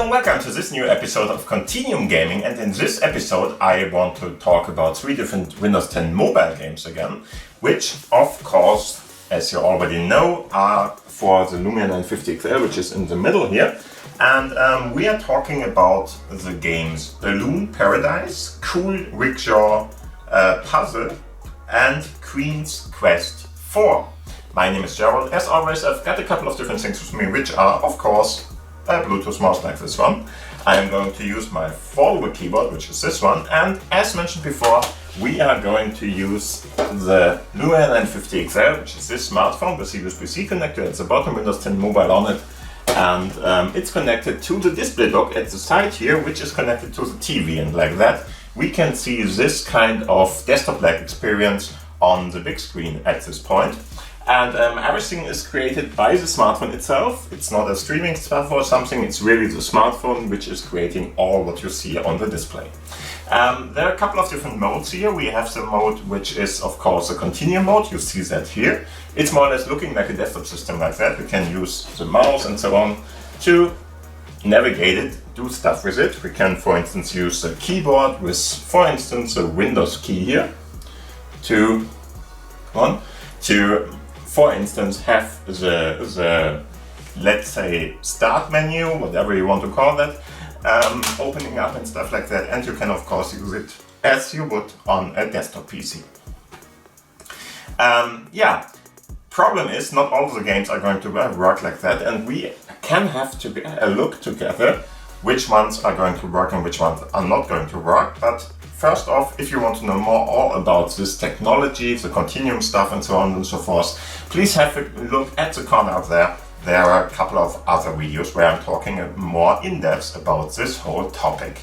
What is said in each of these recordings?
Hello and welcome to this new episode of Continuum Gaming, and in this episode I want to talk about 3 different Windows 10 mobile games again, which of course, as you already know, are for the Lumia 950 XL, which is in the middle here. And we are talking about the games Balloon Paradise, Cool Rigsaw Puzzle and Queen's Quest 4. My name is Gerald. As always, I've got a couple of different things with me, which are of course a Bluetooth mouse like this one. I am going to use my Foldable keyboard, which is this one, and as mentioned before, we are going to use the Lumia 950 XL, which is this smartphone with USB-C connector at the bottom, Windows 10 Mobile on it, and it's connected to the display dock at the side here, which is connected to the TV, and like that we can see this kind of desktop-like experience on the big screen at this point. And everything is created by the smartphone itself. It's not a streaming stuff or something, it's really the smartphone which is creating all what you see on the display. There are a couple of different modes here. We have the mode which is of course a Continuum mode, you see that here. It's more or less looking like a desktop system like that. We can use the mouse and so on to navigate it, do stuff with it. We can for instance use the keyboard with for instance a Windows key here to for instance have the let's say start menu, whatever you want to call that, opening up and stuff like that, and you can of course use it as you would on a desktop PC. Problem is not all of the games are going to work like that, and we can have to a look together which ones are going to work and which ones are not going to work. But first off, if you want to know more all about this technology, the Continuum stuff and so on and so forth, please have a look at the corner up there. There are a couple of other videos where I'm talking more in depth about this whole topic.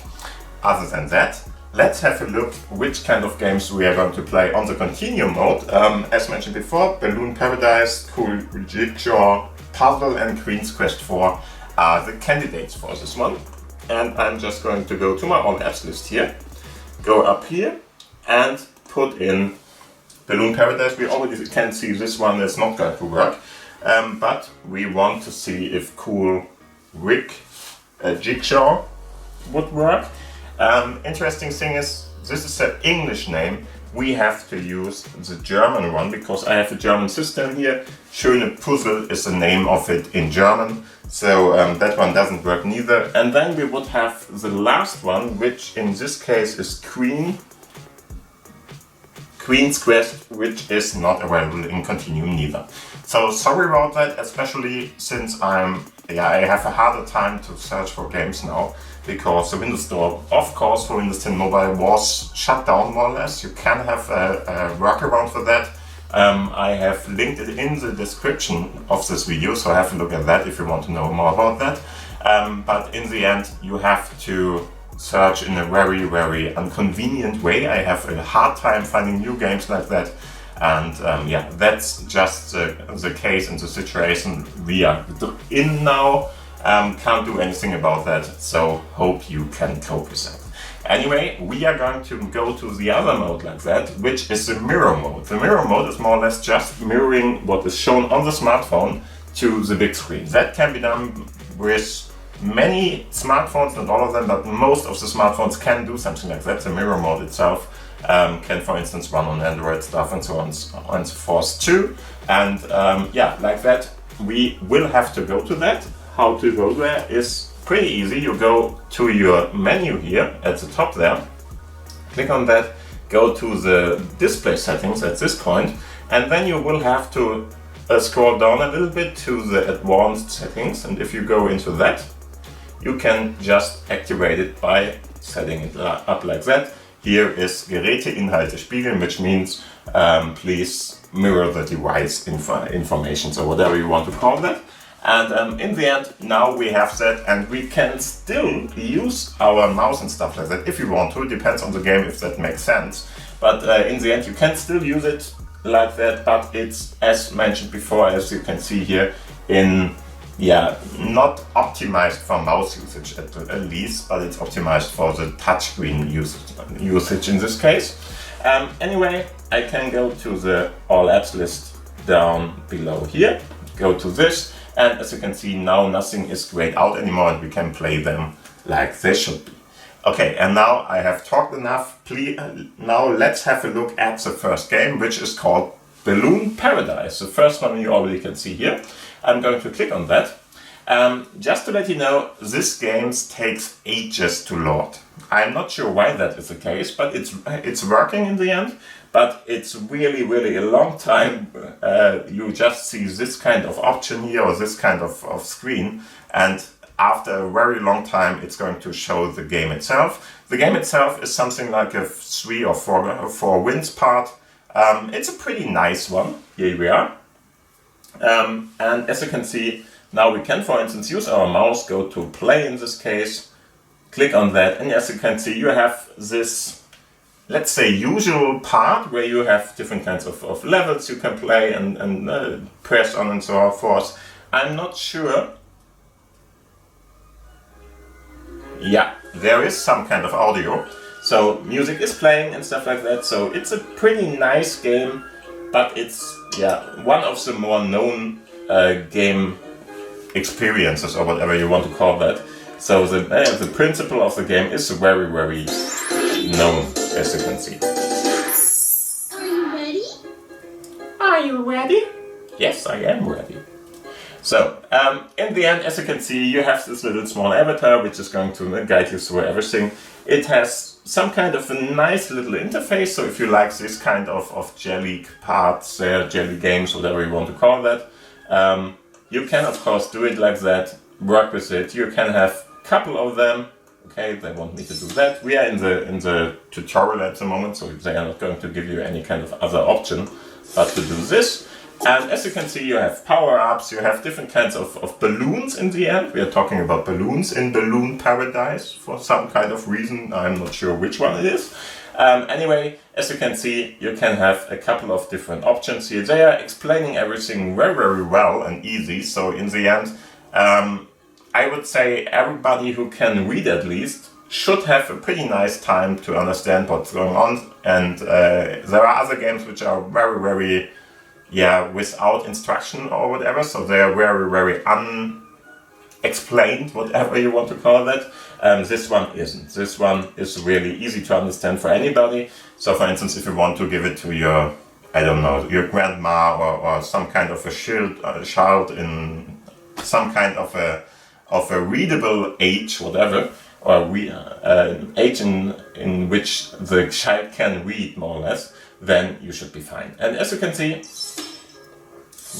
Other than that, let's have a look which kind of games we are going to play on the Continuum mode. As mentioned before, Balloon Paradise, Cool Rigsaw, Puzzle and Queen's Quest 4 are the candidates for this one. And I'm just going to go to my all apps list here, go up here and put in Balloon Paradise. We already can see this one is not going to work, but we want to see if Cool Rigsaw would work. Interesting thing is, this is an English name. We have to use the German one because I have a German system here. Schöne Puzzle is the name of it in German, so that one doesn't work neither. And then we would have the last one, which in this case is Queen's Quest, which is not available in Continuum neither. So sorry about that, especially since I have a harder time to search for games now, because the Windows Store, of course, for Windows 10 Mobile was shut down more or less. You can have a workaround for that. I have linked it in the description of this video, so have a look at that if you want to know more about that. But in the end, you have to search in a very, very inconvenient way. I have a hard time finding new games like that. And that's just the case and the situation we are in now. Can't do anything about that, so hope you can cope with that. Anyway, we are going to go to the other mode like that, which is the mirror mode. The mirror mode is more or less just mirroring what is shown on the smartphone to the big screen. That can be done with many smartphones, not all of them, but most of the smartphones can do something like that. The mirror mode itself can, for instance, run on Android stuff and so on and so forth too. And like that, we will have to go to that. How to go there is pretty easy. You go to your menu here at the top there, click on that, go to the display settings at this point, and then you will have to scroll down a little bit to the advanced settings, and if you go into that, you can just activate it by setting it up like that. Here is Geräteinhalte spiegeln, which means please mirror the device information, so whatever you want to call that. And in the end, now we have that, and we can still use our mouse and stuff like that if you want to. It depends on the game if that makes sense. But in the end, you can still use it like that, but it's, as mentioned before, as you can see here, not optimized for mouse usage at least, but it's optimized for the touchscreen usage in this case. Anyway, I can go to the all apps list down below here, go to this, And as you can see, now nothing is grayed out anymore and we can play them like they should be. Okay, and now I have talked enough. Now let's have a look at the first game, which is called Balloon Paradise. The first one you already can see here. I'm going to click on that. Just to let you know, this game takes ages to load. I'm not sure why that is the case, but it's working in the end. But it's really, really a long time. You just see this kind of option here or this kind of screen, and after a very long time it's going to show the game itself. The game itself is something like a 3 or 4 wins part. It's a pretty nice one. Here we are. And as you can see, now we can, for instance, use our mouse, go to play in this case, click on that, and as you can see, you have this, let's say, usual part where you have different kinds of levels you can play and press on and so forth. I'm not sure. Yeah, there is some kind of audio, so music is playing and stuff like that, so it's a pretty nice game, but it's, yeah, one of the more known game experiences, or whatever you want to call that. So the principle of the game is very, very known, as you can see. Are you ready? Are you ready? Yes, I am ready. So, in the end, as you can see, you have this little small avatar which is going to guide you through everything. It has some kind of a nice little interface, so if you like this kind of jelly parts, jelly games, whatever you want to call that, you can of course do it like that, work with it. You can have a couple of them. Okay, they want me to do that. We are in the tutorial at the moment, so they are not going to give you any kind of other option but to do this. And as you can see, you have power-ups, you have different kinds of balloons in the end. We are talking about balloons in Balloon Paradise for some kind of reason. I'm not sure which one it is. Anyway, as you can see, you can have a couple of different options here. They are explaining everything very, very well and easy. So in the end, I would say everybody who can read at least should have a pretty nice time to understand what's going on. And there are other games which are very, very, without instruction or whatever. So they are very, very unexplained, whatever you want to call that. This one isn't. This one is really easy to understand for anybody. So for instance, if you want to give it to your, I don't know, your grandma or some kind of a child in some kind of a readable age, whatever, or age in which the child can read more or less, then you should be fine. And as you can see,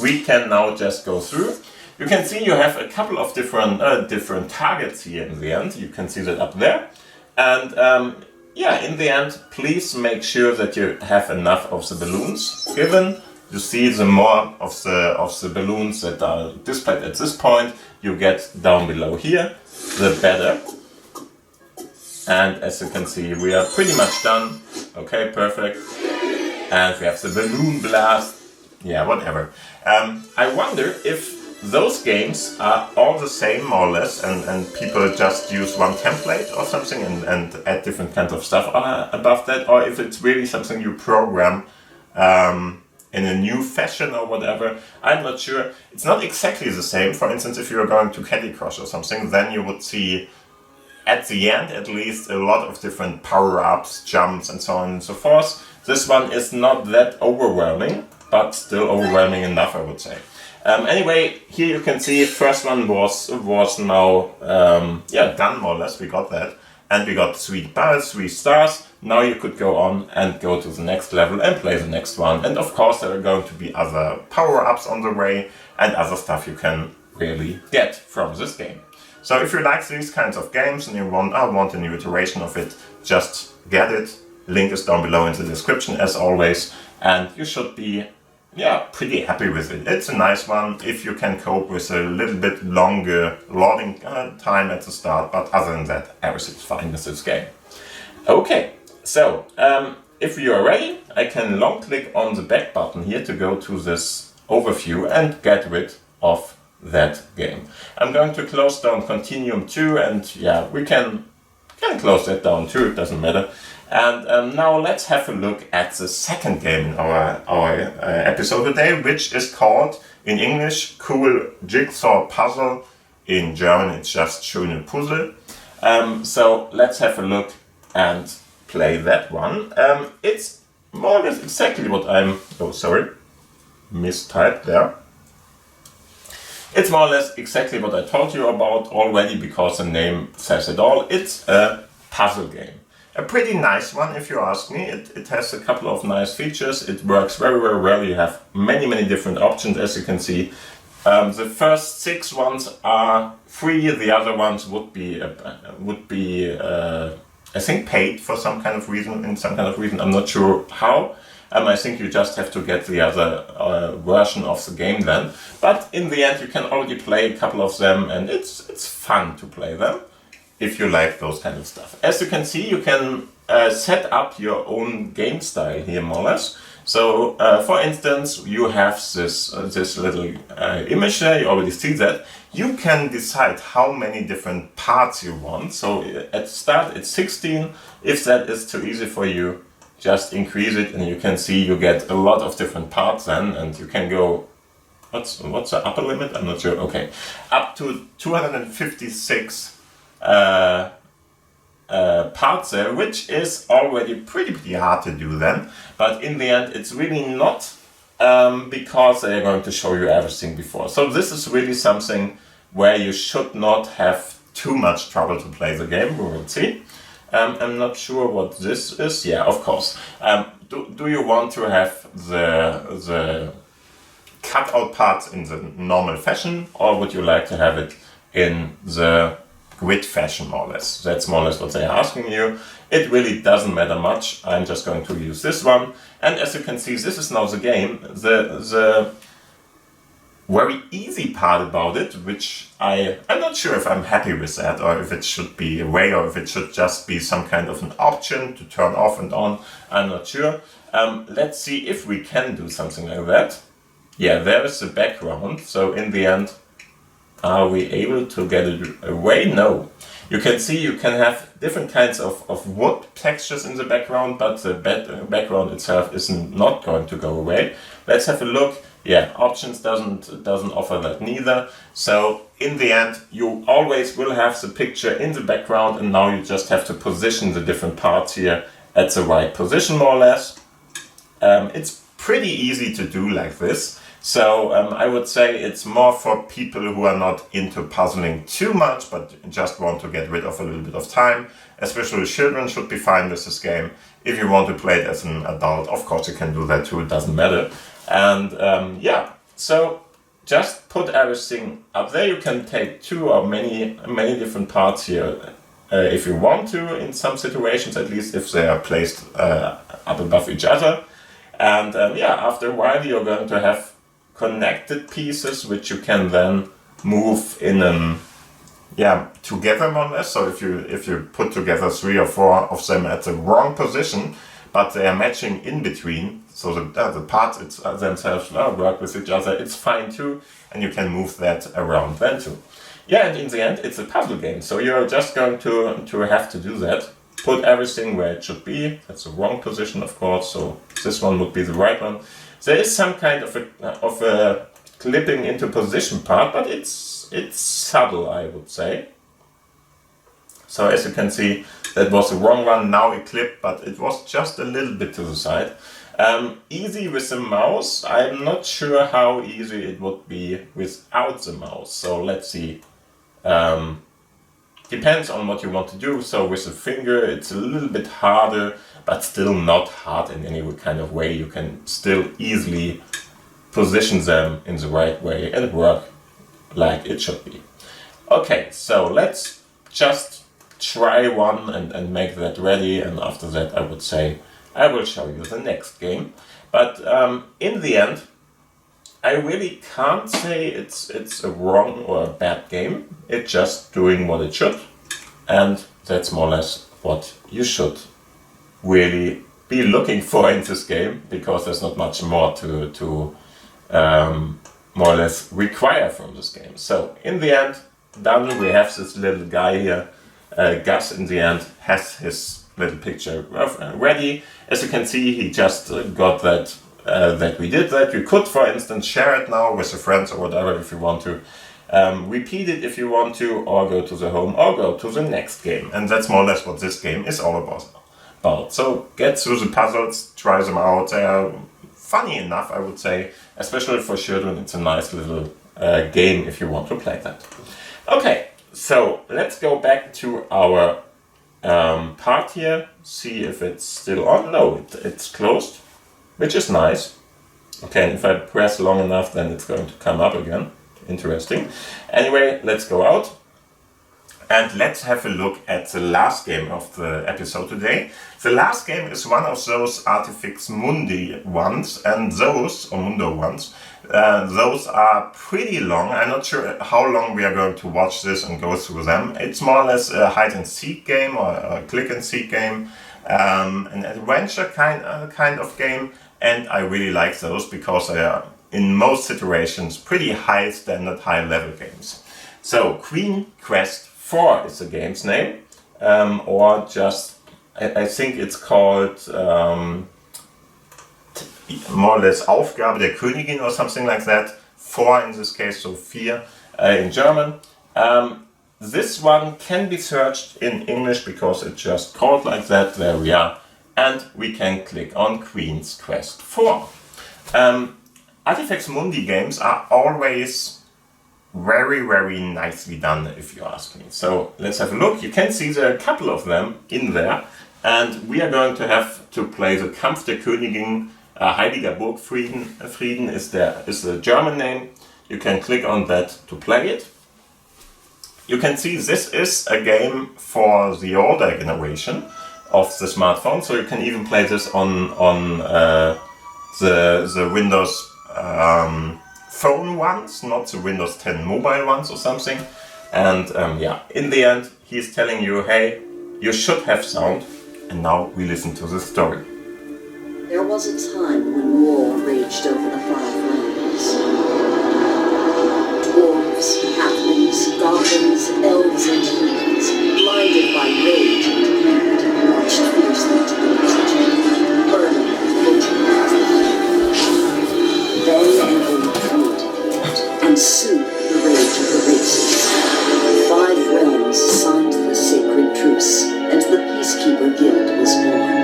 we can now just go through. You can see you have a couple of different targets here in the end. You can see that up there. And in the end, please make sure that you have enough of the balloons given. You see, the more of the balloons that are displayed at this point you get down below here, the better. And as you can see, we are pretty much done. Okay, perfect. And we have the balloon blast. Yeah, whatever. I wonder if those games are all the same, more or less, and people just use one template or something and add different kinds of stuff above that, or if it's really something you program in a new fashion or whatever. I'm not sure. It's not exactly the same. For instance, if you're going to Candy Crush or something, then you would see at the end at least a lot of different power-ups, jumps and so on and so forth. This one is not that overwhelming, but still overwhelming enough, I would say. Anyway, here you can see first one was now done more or less. We got that, and we got 3 stars. Now you could go on and go to the next level and play the next one. And of course there are going to be other power-ups on the way and other stuff you can really get from this game. So if you like these kinds of games and you want a new iteration of it, just get it. Link is down below in the description as always, and you should be pretty happy with it. It's a nice one if you can cope with a little bit longer loading time at the start, but other than that, everything's fine with this game. Okay, so if you are ready, I can long click on the back button here to go to this overview and get rid of that game. I'm going to close down Continuum 2, and we can close that down too, it doesn't matter. And now let's have a look at the second game in our episode today, which is called, in English, Cool Jigsaw Puzzle. In German, it's just Schöne Puzzle. So let's have a look and play that one. It's more or less exactly what mistyped there. It's more or less exactly what I told you about already, because the name says it all. It's a puzzle game. A pretty nice one, if you ask me. It has a couple of nice features. It works very, very well. You have many different options, as you can see. The first 6 ones are free. The other ones would be I think paid for some kind of reason. I'm not sure how. I think you just have to get the other version of the game then. But in the end, you can already play a couple of them, and it's fun to play them if you like those kind of stuff. As you can see, you can set up your own game style here, more or less. So, for instance, you have this little image there. You already see that. You can decide how many different parts you want. So at the start, it's 16. If that is too easy for you, just increase it, and you can see you get a lot of different parts then, and you can go, what's the upper limit? I'm not sure. Okay, up to 256 parts there, which is already pretty hard to do then. But in the end, it's really not, because they are going to show you everything before. So this is really something where you should not have too much trouble to play the game. We will see. I'm not sure what this is. Yeah, of course. Do you want to have the cutout parts in the normal fashion, or would you like to have it in the grid fashion, more or less? That's more or less what they are asking you. It really doesn't matter much. I'm just going to use this one. And as you can see, this is now the game. The very easy part about it, which I'm not sure if I'm happy with that, or if it should be a way, or if it should just be some kind of an option to turn off and on. I'm not sure. Let's see if we can do something like that. Yeah, there is the background. So in the end, are we able to get it away? No. You can see you can have different kinds of wood textures in the background, but the background itself is not going to go away. Let's have a look. Yeah, options doesn't offer that neither. So in the end, you always will have the picture in the background, and now you just have to position the different parts here at the right position, more or less. It's pretty easy to do like this. So I would say it's more for people who are not into puzzling too much, but just want to get rid of a little bit of time. Especially children should be fine with this game. If you want to play it as an adult, of course you can do that too, it doesn't matter. And yeah, so just put everything up there. You can take 2 or many different parts here if you want to, in some situations, at least if they are placed up above each other. And yeah, after a while you're going to have connected pieces which you can then move in together, more or less. So if you put together 3 or 4 of them at the wrong position, but they are matching in between, so the parts themselves work with each other, it's fine too, and you can move that around then too. Yeah, and in the end, it's a puzzle game, so you're just going to have to do that. Put everything where it should be. That's the wrong position, of course, so this one would be the right one. There is some kind of a clipping into position part, but it's subtle, I would say. So as you can see, that was the wrong one. Now it clipped, but it was just a little bit to the side. Easy with the mouse. I'm not sure how easy it would be without the mouse. So let's see. Depends on what you want to do. So with the finger, it's a little bit harder, but still not hard in any kind of way. You can still easily position them in the right way and work like it should be. Okay, so let's just try one and make that ready, and after that I would say I will show you the next game. But in the end, I really can't say it's a wrong or a bad game. It's just doing what it should, and that's more or less what you should really be looking for in this game, because there's not much more to more or less require from this game. So in the end, done. We have this little guy here. Gus in the end has his little picture ready. As you can see, he just got that that we did that. You could, for instance, share it now with your friends or whatever if you want to. Repeat it if you want to, or go to the home, or go to the next game. And that's more or less what this game is all about. So get through the puzzles, try them out. They are funny enough, I would say, especially for children. It's a nice little game if you want to play that. Okay, so let's go back to our part here, see if it's still on. No, it's closed, which is nice. Okay, and if I press long enough, then it's going to come up again. Interesting. Anyway, let's go out and let's have a look at the last game of the episode today. The last game is one of those Artifex Mundi ones, and those, or Mundo ones, those are pretty long. I'm not sure how long we are going to watch this and go through them. It's more or less a hide and seek game or a click and seek game, an adventure kind of game, and I really like those because they are in most situations pretty high standard, high level games. So Queen Quest 4 is the game's name, or just, I think it's called more or less Aufgabe der Königin or something like that. 4 in this case, so 4 in German. This one can be searched in English because it's just called like that. There we are. And we can click on Queen's Quest 4. Artifex Mundi games are always very, very nicely done, if you ask me. So let's have a look. You can see there are a couple of them in there, and we are going to have to play the Kampf der Königin. Heiliger Burgfrieden is the German name. You can click on that to play it. You can see this is a game for the older generation of the smartphone, so you can even play this on the Windows phone ones, not the Windows 10 mobile ones or something. And yeah, in the end, he's telling you, hey, you should have sound. And now we listen to the story. There was a time when war raged over the Five Lands. Dwarves, halflings, goblins, elves, and humans, blinded by rage and greed, marched fiercely to the region, burning and butchering as the flame. Then an old feud, and soon the rage of the races. 5 realms signed the sacred truce, and the Peacekeeper Guild was born.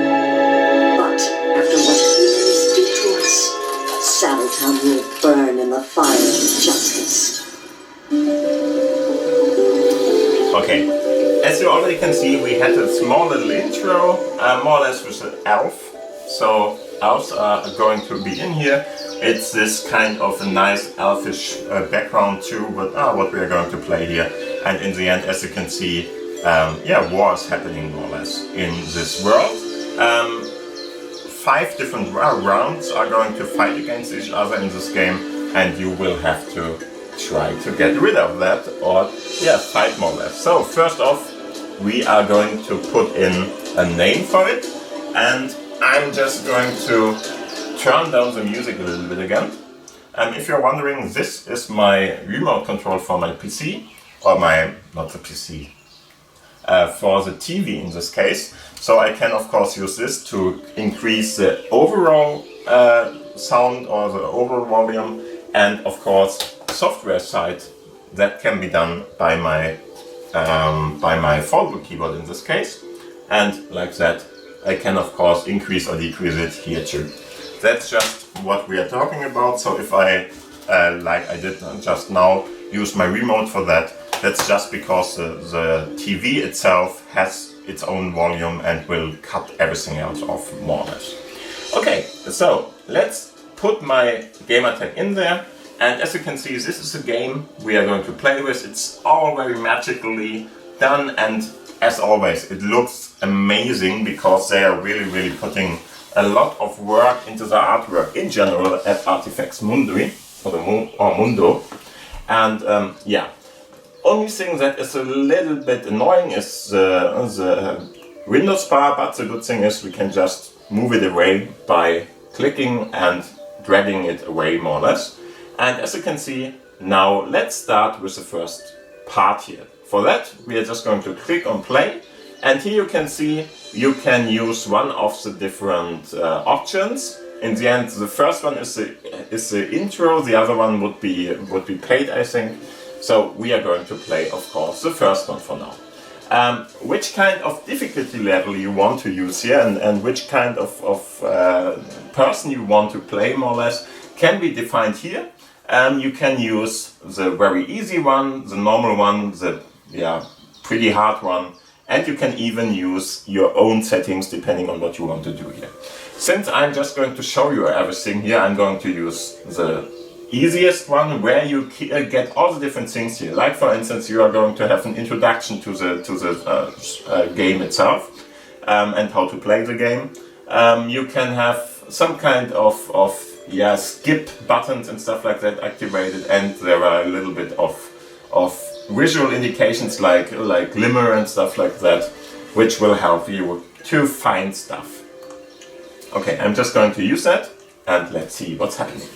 But after what humans did to us, Saddletown will burn in the fire of justice. Okay, as you already can see, we had a small little intro, more or less with an elf. So elves are going to be in here. It's this kind of a nice elfish background too, but what we are going to play here. And in the end, as you can see, yeah, war is happening more or less in this world. 5 different rounds are going to fight against each other in this game, and you will have to try to get rid of that, or yeah, fight more or less. So first off, we are going to put in a name for it, and I'm just going to turn down the music a little bit again. If you're wondering, this is my remote control for my PC, or not the PC, for the TV in this case. So I can of course use this to increase the overall sound or the overall volume, and of course software side that can be done by my Foldable keyboard in this case, and like that I can of course increase or decrease it here too. That's just what we are talking about. So if I like I did just now use my remote for that, that's just because the TV itself has its own volume and will cut everything else off more or less. Okay, so let's put my gamertag in there, and as you can see, this is a game we are going to play with. It's all very magically done, and as always, it looks amazing because they are really putting a lot of work into the artwork in general at Artifex Mundi, or Mundo. And yeah, only thing that is a little bit annoying is the Windows bar, but the good thing is we can just move it away by clicking and dragging it away more or less. And as you can see, now let's start with the first part here. For that, we are just going to click on play, And here you can see you can use one of the different options. In the end, the first one is the intro, the other one would be paid, I think. So we are going to play, of course, the first one for now. Which kind of difficulty level you want to use here and which kind of person you want to play, more or less, can be defined here. You can use the very easy one, the normal one, the pretty hard one, and you can even use your own settings depending on what you want to do here. Since I'm just going to show you everything here, I'm going to use the easiest one where you get all the different things here. Like for instance, you are going to have an introduction to the game itself and how to play the game. You can have some kind of skip buttons and stuff like that activated, and there are a little bit of visual indications like glimmer and stuff like that, which will help you to find stuff. Okay, I'm just going to use that and let's see what's happening.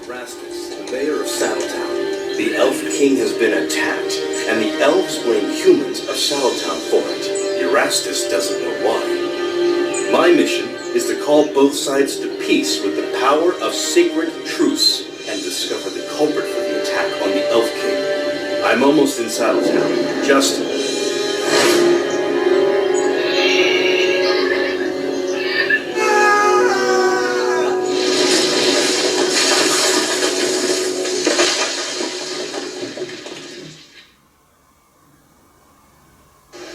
The mayor of Saddletown. The Elf King has been attacked, and the elves blame humans of Saddletown for it. Erastus doesn't know why. My mission is to call both sides to peace with the power of sacred truce and discover the culprit for the attack on the Elf King. I'm almost in Saddletown. Just...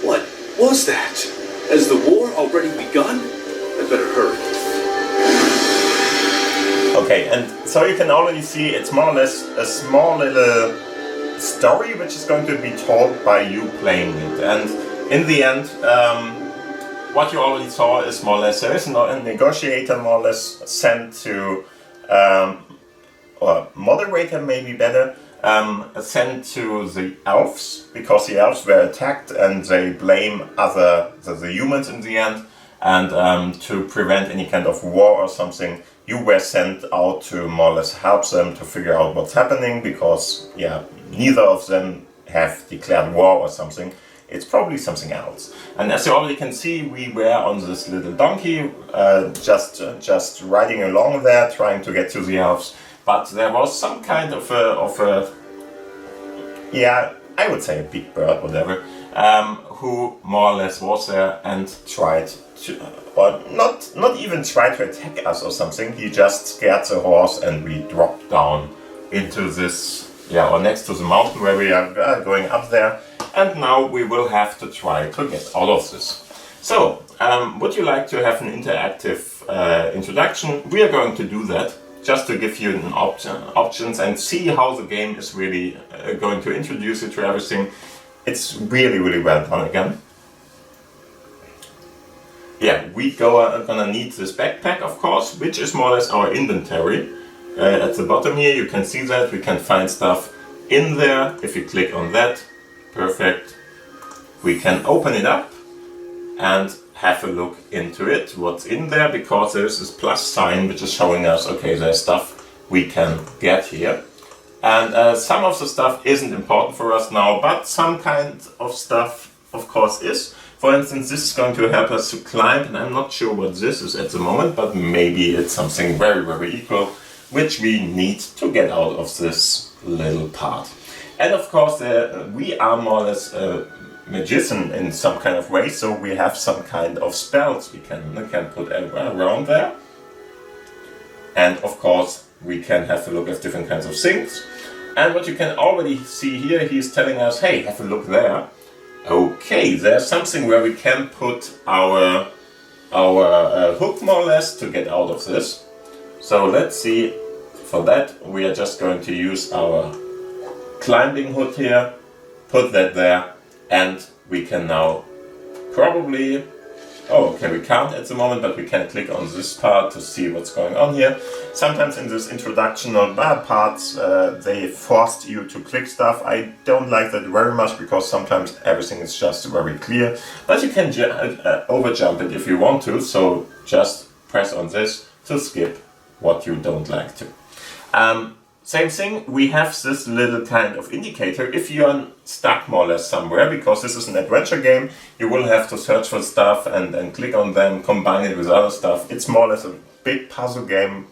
What was that? Has the war already begun? I better hurry. Okay, and so you can already see it's more or less a small little story which is going to be told by you playing it. And in the end, what you already saw is more or less there is a negotiator more or less sent to, or moderator maybe better, sent to the elves, because the elves were attacked and they blame the humans in the end, and to prevent any kind of war or something, you were sent out to more or less help them to figure out what's happening, because neither of them have declared war or something. It's probably something else. And as you already can see, we were on this little donkey, just riding along there, trying to get to the elves. But there was some kind of a I would say a big bird, whatever, who more or less was there and tried to, or not even tried to attack us or something. He just scared the horse and we dropped down into this, or next to the mountain where we are going up there. And now we will have to try to get out of this. So, would you like to have an interactive introduction? We are going to do that, just to give you an options and see how the game is really going to introduce you to everything. It's really, really well done again. We gonna need this backpack, of course, which is more or less our inventory. At the bottom here, you can see that we can find stuff in there. If you click on that, perfect. We can open it up and have a look into it, what's in there, because there's this plus sign which is showing us, okay, there's stuff we can get here. And some of the stuff isn't important for us now, but some kind of stuff, of course, is. For instance, this is going to help us to climb, and I'm not sure what this is at the moment, but maybe it's something very, very equal, which we need to get out of this little part. And of course, we are more or less magician in some kind of way, so we have some kind of spells we can put around there. And of course, we can have a look at different kinds of things. And what you can already see here, he's telling us, hey, have a look there. Okay, there's something where we can put our hook more or less to get out of this. So let's see. For that, we are just going to use our climbing hook here, put that there, and we can now probably, we can't at the moment, but we can click on this part to see what's going on here. Sometimes in this introduction or parts, they forced you to click stuff. I don't like that very much, because sometimes everything is just very clear, but you can overjump it if you want to, so just press on this to skip what you don't like to. same thing, we have this little kind of indicator if you're stuck more or less somewhere, because this is an adventure game, you will have to search for stuff and click on them, combine it with other stuff. It's more or less a big puzzle game,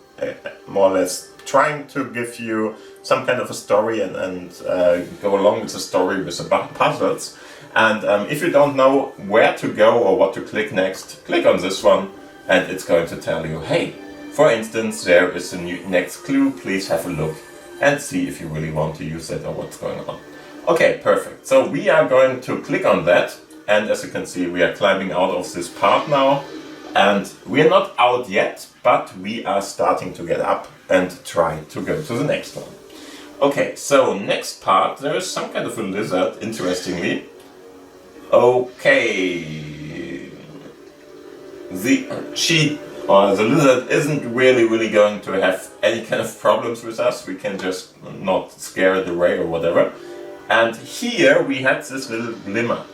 more or less trying to give you some kind of a story and go along with the story with the puzzles. And if you don't know where to go or what to click next, click on this one and it's going to tell you, hey, for instance, there is a new next clue, please have a look and see if you really want to use it or what's going on. Okay, perfect. So we are going to click on that, and as you can see, we are climbing out of this part now, and we are not out yet, but we are starting to get up and try to go to the next one. Okay, so next part, there is some kind of a lizard, interestingly. Okay, the lizard isn't really going to have any kind of problems with us. We can just not scare it away or whatever. And here we had this little glimmer.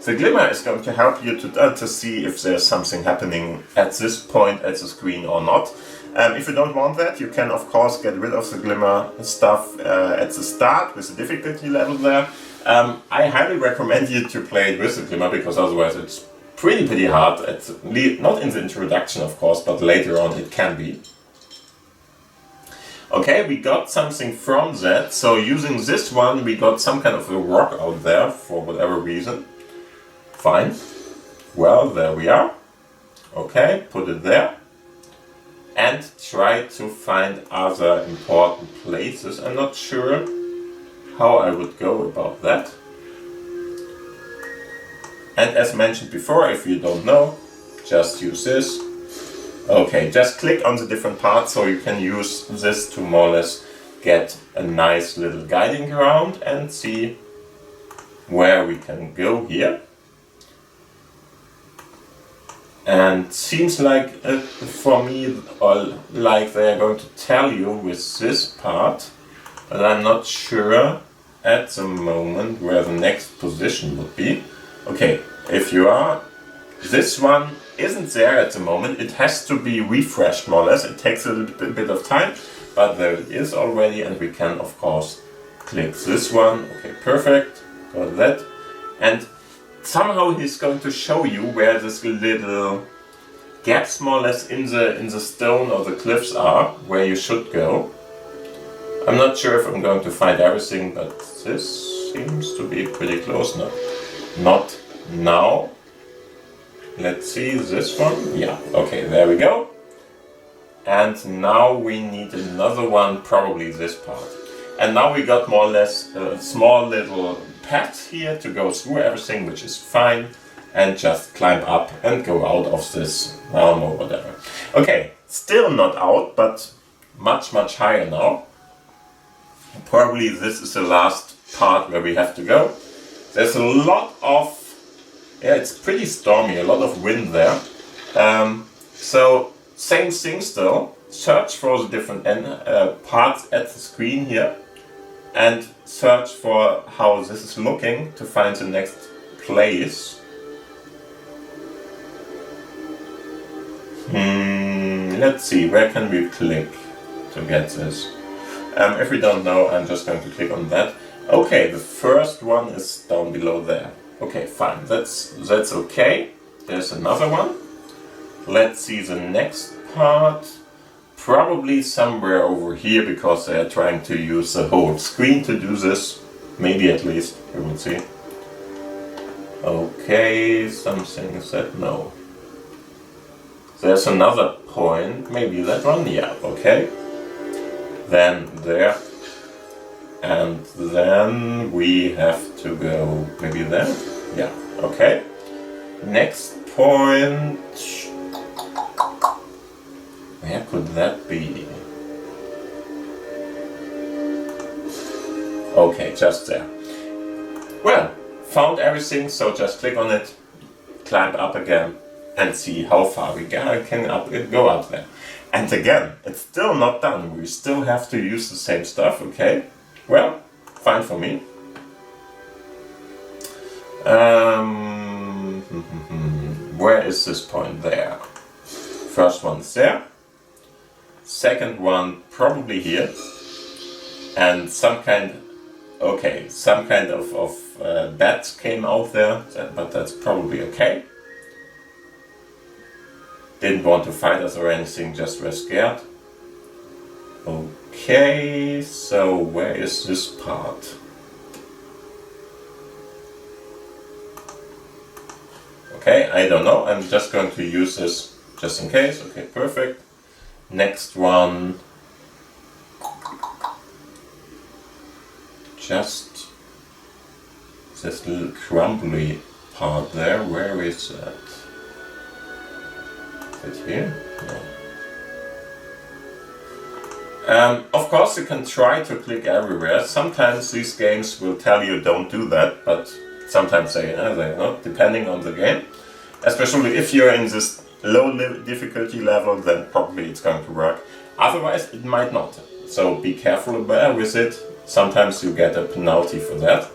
The glimmer is going to help you to see if there's something happening at this point at the screen or not. If you don't want that, you can of course get rid of the glimmer stuff at the start with the difficulty level there. I highly recommend you to play it with the glimmer, because otherwise it's pretty hard, not in the introduction of course, but later on it can be. Okay, we got something from that, so using this one we got some kind of a rock out there for whatever reason. Fine, well, there we are. Okay, put it there and try to find other important places. I'm not sure how I would go about that. And as mentioned before, if you don't know, just use this. Okay, just click on the different parts so you can use this to more or less get a nice little guiding ground and see where we can go here. And seems like for me, like they are going to tell you with this part, but I'm not sure at the moment where the next position would be. Okay, if you are, this one isn't there at the moment. It has to be refreshed more or less. It takes a little bit of time, but there it is already, and we can of course click this one. Okay, perfect, got that. And somehow he's going to show you where this little gaps more or less in the stone or the cliffs are, where you should go. I'm not sure if I'm going to find everything, but this seems to be pretty close now. Not now. Let's see this one. Yeah, okay, there we go. And now we need another one, probably this part. And now we got more or less a small little path here to go through everything, which is fine. And just climb up and go out of this realm or whatever. Okay, still not out, but much higher now. Probably this is the last part where we have to go. There's a lot of, it's pretty stormy, a lot of wind there. So same thing still, search for the different parts at the screen here and search for how this is looking to find the next place. Let's see, where can we click to get this? If we don't know, I'm just going to click on that. Okay, the first one is down below there. Okay, fine, that's okay. There's another one. Let's see the next part. Probably somewhere over here, because they are trying to use the whole screen to do this. Maybe at least, we will see. Okay, something said no. There's another point, maybe that one, yeah, okay. Then there. And then we have to go maybe there? Yeah, okay. Next point. Where could that be? Okay, just there. Well, found everything, so just click on it, climb up again, and see how far we can go up there. And again, it's still not done. We still have to use the same stuff, okay? Well, fine for me. Where is this point? There. First one's there. Second one probably here. and some kind of bat came out there, but that's probably okay. Didn't want to fight us or anything, just were scared. Okay, so where is this part? Okay, I don't know, I'm just going to use this just in case. Okay, perfect. Next one. Just this little crumbly part there, where is that? Is it here? No. Of course you can try to click everywhere. Sometimes these games will tell you don't do that, but sometimes they not, depending on the game. Especially if you're in this low difficulty level, then probably it's going to work. Otherwise it might not. So be careful with it. Sometimes you get a penalty for that.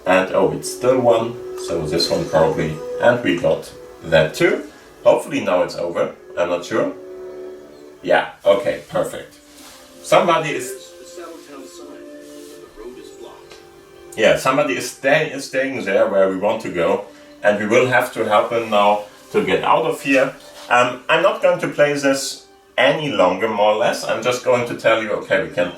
And oh, it's still one, so this one probably. And we got that too. Hopefully now it's over, I'm not sure. Yeah, okay, perfect. Somebody is... Yeah, somebody is staying there where we want to go. And we will have to help him now to get out of here. I'm not going to play this any longer, more or less. I'm just going to tell you, okay, we can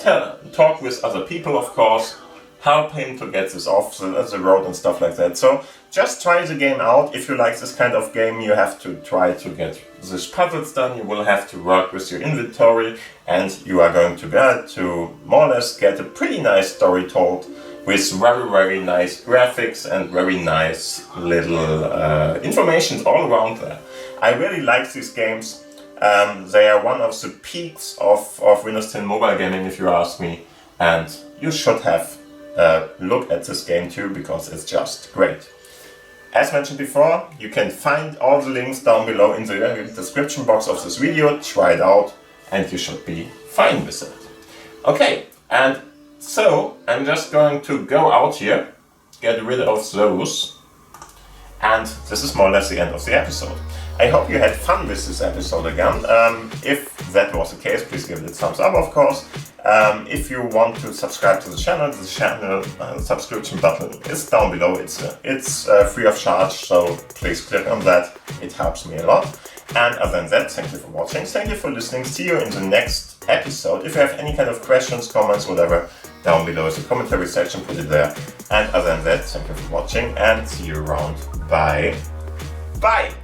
talk with other people, of course, help him to get this off the road and stuff like that. So just try the game out. If you like this kind of game, you have to try to get these puzzles done. You will have to work with your inventory, and you are going to get to more or less get a pretty nice story told with very, very nice graphics and very nice little information all around there. I really like these games. They are one of the peaks of Windows 10 mobile gaming, if you ask me, and you should have a look at this game too, because it's just great. As mentioned before, you can find all the links down below in the description box of this video. Try it out and you should be fine with it. Okay, and so I'm just going to go out here, get rid of those, and this is more or less the end of the episode. I hope you had fun with this episode again. If that was the case, please give it a thumbs up, of course. If you want to subscribe to the channel subscription button is down below. It's free of charge, so please click on that. It helps me a lot. And other than that, thank you for watching. Thank you for listening. See you in the next episode. If you have any kind of questions, comments, whatever, down below is the commentary section. Put it there. And other than that, thank you for watching and see you around. Bye. Bye.